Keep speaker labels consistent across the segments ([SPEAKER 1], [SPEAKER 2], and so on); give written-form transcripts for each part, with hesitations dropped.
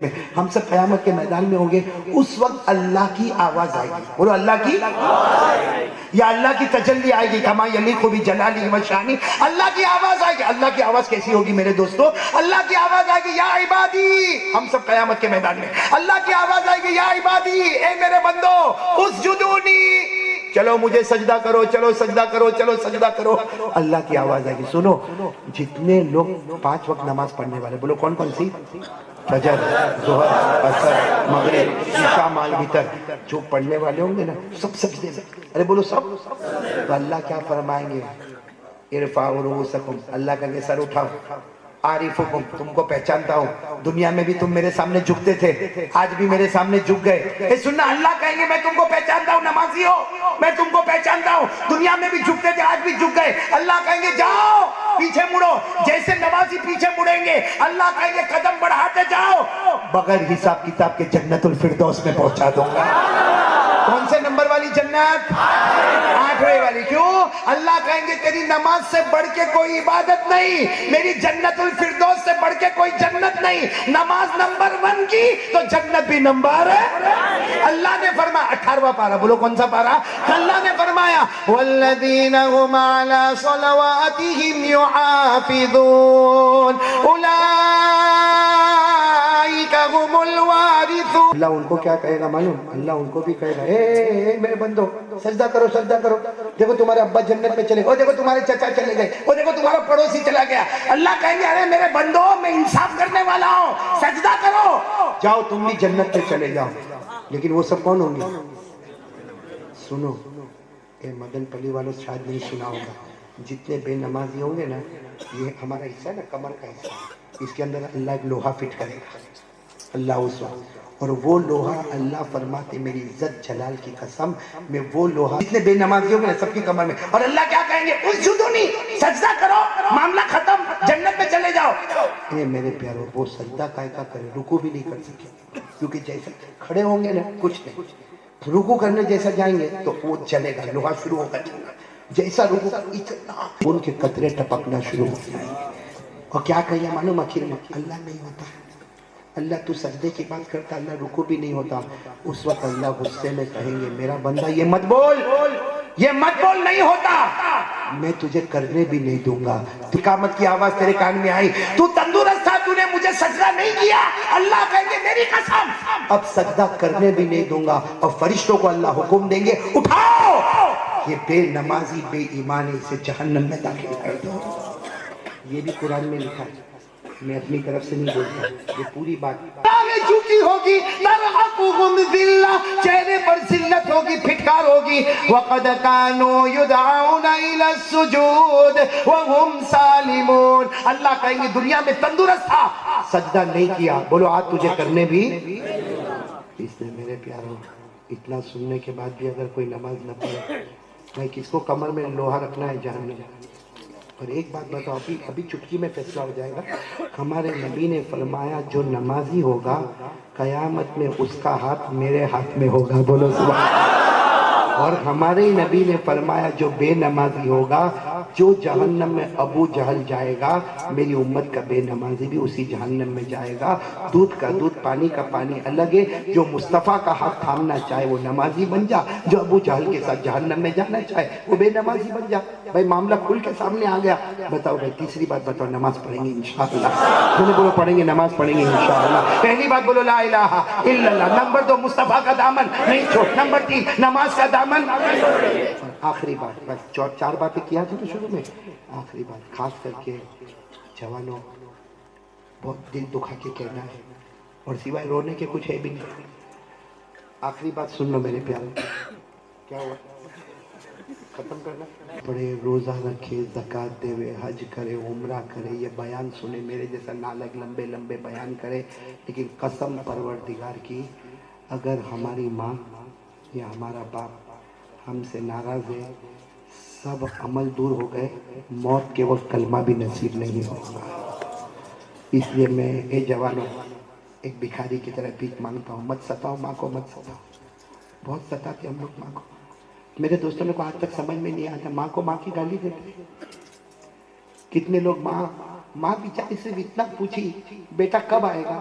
[SPEAKER 1] ہم سب قیامت کے میدان میں ہوں گے. اس وقت اللہ کی آواز آئے گی. بولو اللہ کی یا اللہ کی تجلی آئے گی. کما یلیق بجلالہ و شانہ. اللہ کی آواز آئے گی. اللہ کی آواز کیسی ہوگی میرے دوستو؟ اللہ کی آواز آئے گی یا عبادی. ہم سب قیامت کے میدان میں اللہ کی آواز آئے گی یا عبادی، اے میرے بندو اسجدونی، چلو مجھے سجدہ کرو، چلو سجدہ کرو، چلو سجدہ کرو. اللہ کی آواز آئے گی. سنو، جتنے لوگ 5 وقت نماز پڑھنے والے، بولو کون کون سی؟ فجر، ظہر، عصر، مغرب، عشاء، مال وتر، جو پڑھنے والے ہوں گے نا سب سجدے میں. ارے بولو سب. تو اللہ کیا فرمائیں گے؟ ارفعوا رؤوسکم، اللہ کہیں گے سر اٹھاؤ. عارفکم، تم کو پہچانتا ہوں، دنیا میں بھی تم میرے سامنے جھکتے تھے، آج بھی میرے سامنے جھک گئے. سننا، اللہ کہیں گے میں تم کو پہچانتا ہوں، نمازی ہو میں تم کو پہچانتا ہوں، دنیا میں بھی جھکتے تھے آج بھی جھک گئے. اللہ کہیں گے جاؤ پیچھے مڑو. جیسے نمازی پیچھے مڑیں گے اللہ کہیں گے قدم بڑھاتے جاؤ، بغیر حساب کتاب کے جنت الفردوس میں پہنچا دوں گا. کون سے نمبر والی جنت؟ 8ویں والی. کیوں؟ اللہ کہیں گے تیری نماز سے بڑھ کے کوئی عبادت نہیں، میری جنت الفردوس سے بڑھ کے کوئی جنت نہیں. نماز نمبر 1 کی تو جنت بھی نمبر ہے. اللہ نے فرمایا 18واں پارہ، بولو کون سا پارہ؟ اللہ نے فرمایا والذین هم علی صلواتهم یحافظون اولئک هم الوارثون. اللہ ان کو کیا کہے گا معلوم؟ اللہ ان کو بھی کہے گا اے میرے بندو سجدہ کرو، سجدہ کرو. دیکھو تمہارے ابا جنت میں چلے گئے، دیکھو تمہارے چچا چلے گئے، دیکھو تمہارا پڑوسی چلا گیا. اللہ کہیں گے ارے میرے بندو میں انصاف کرنے والا ہوں، سجدہ کرو. جاؤ تم بھی جنت میں چلے جاؤ. لیکن وہ سب کون ہوں گے؟ سنو، اے مدن پلی والوں شاید نہیں سنا ہوگا، جتنے بے نمازی ہوں گے نا، یہ ہمارا حصہ ہے نا کمر کا حصہ، اس کے اندر اللہ ایک لوہا فٹ کرے گا. اللہ اس وقت، اور وہ لوہا اللہ فرماتے میری عزت جلال کی قسم میں وہ لوہا جتنے بے نمازی ہوں گے نا سب کی کمر میں. اور اللہ کیا کہیں گے؟ اسجدونی، سجدہ کرو، معاملہ ختم، جنت میں چلے جاؤ. اے میرے پیارو، وہ سجدہ کائے کا کرے، رکوع بھی نہیں کر سکے، کیونکہ جیسے کھڑے ہوں گے نا کچھ نہیں، رکوع کرنے جیسا جائیں گے تو وہ چلے گا، لوہا شروع ہوگا چلنا. جیسا رکوع اتنا ان کے قطرے ٹپکنا شروع ہو جائیں گے. اور کیا کہیے معلوم آخر میں؟ اللہ نہیں ہوتا. اللہ تو سجدے کی بات کرتا، اللہ رکوع بھی نہیں ہوتا. اس وقت اللہ غصے میں کہیں گے میرا بندہ یہ مت بول، یہ مت بول، نہیں ہوتا، میں تجھے کرنے بھی نہیں دوں گا. قیامت کی آواز تیرے کان میں آئی، تو تندرست تھا، تو نے مجھے سجدہ نہیں کیا. اللہ کہیں گے میری قسم اب سجدہ کرنے بھی نہیں دوں گا. اور فرشتوں کو اللہ حکم دیں گے اٹھاؤ یہ بے نمازی بے ایمانی سے جہنم میں داخل کر دو. یہ بھی قرآن میں لکھا ہے، میں اپنی طرف سے نہیں بولتا، یہ پوری بات جھوٹی ہوگی. ترحقهم ذلہ، چہرے پر ذلت ہوگی، پھٹکار ہوگی. وقد كانوا يدعون الى السجود وهم سالمون. اللہ کہیں گے دنیا میں تندرست تھا، سجدہ نہیں کیا، بولو آج تجھے کرنے بھی. اس نے میرے پیاروں اتنا سننے کے بعد بھی اگر کوئی نماز نہ پڑھے، بھائی کس کو کمر میں لوہا رکھنا ہے جہنم. اور ایک بات بتاؤ، ابھی چٹکی میں فیصلہ ہو جائے گا. ہمارے نبی نے فرمایا جو نمازی ہوگا قیامت میں اس کا ہاتھ میرے ہاتھ میں ہوگا. بولو سبحان اللہ. اور ہمارے نبی نے فرمایا جو بے نمازی ہوگا، جو جہنم میں ابو جہل جائے گا، میری امت کا بے نمازی بھی اسی جہنم میں جائے گا. دودھ کا دودھ، پانی کا پانی الگ ہے. جو مصطفیٰ کا ہاتھ تھامنا چاہے وہ نمازی بن جا، جو ابو جہل کے ساتھ جہنم میں جانا چاہے وہ بے نمازی بن جا. بھائی معاملہ کھل کے سامنے آ گیا. بتاؤ بھائی تیسری بات بتاؤ، نماز پڑھیں گے انشاءاللہ. دونوں بولو پڑھیں گے، نماز پڑھیں گے انشاءاللہ. پہلی بات بولو لا الہ الا اللہ. نمبر 2 مصطفیٰ کا دامن نہیں چھوڑ. نمبر 3 نماز کا دامن. آخری بات، بس 4 باتیں کیا تھا تو شروع میں. آخری بات خاص کر کے جوانوں، بہت دل دکھا کے کہنا ہے اور سوائے رونے کے کچھ ہے بھی نہیں. آخری بات سن لو میرے پیارے. کیا ہوا؟ ختم کرنا. پڑھے، روزہ رکھے، زکوٰۃ دے ہوئے، حج کرے، عمرہ کرے، یہ بیان سنے، میرے جیسا نالگ لمبے لمبے بیان کرے. لیکن قسم پروردگار کی اگر ہماری ماں یا ہمارا باپ ہم سے ناراض ہے، سب عمل دور ہو گئے، موت کے وقت کلمہ بھی نصیب نہیں ہوگا. اس لیے میں اے جوانوں ایک بھکاری کی طرح بھیک مانگتا ہوں، مت ستاؤ ماں کو، مت ستاؤ. بہت ستاتے ہم لوگ ماں کو. میرے دوستوں نے کو آج تک سمجھ میں نہیں آتا، ماں کو ماں کی گالی دیتے. کتنے لوگ ماں بیچاری صرف اتنا پوچھی بیٹا کب آئے گا،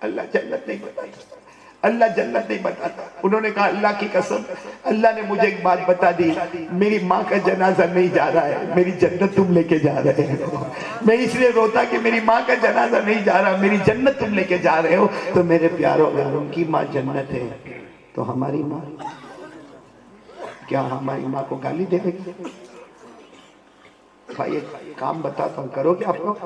[SPEAKER 1] اللہ جنت نہیں بتاتا، اللہ جنت نہیں بتاتا۔ انہوں نے کہا اللہ کی قسم، اللہ نے مجھے ایک بات بتا دی، میری ماں کا جنازہ نہیں جا رہا ہے، میری جنت تم لے کے جا رہے ہو۔ میں اس لیے روتا کہ میری ماں کا جنازہ نہیں جا رہا، میری جنت تم لے کے جا رہے ہو۔ تو میرے پیاروں، اگر ان کی ماں جنت ہے تو ہماری ماں کیا ہماری ماں کو گالی دے گی؟ بھائی ایک کام بتاتا ہوں، کرو گے آپ لوگ؟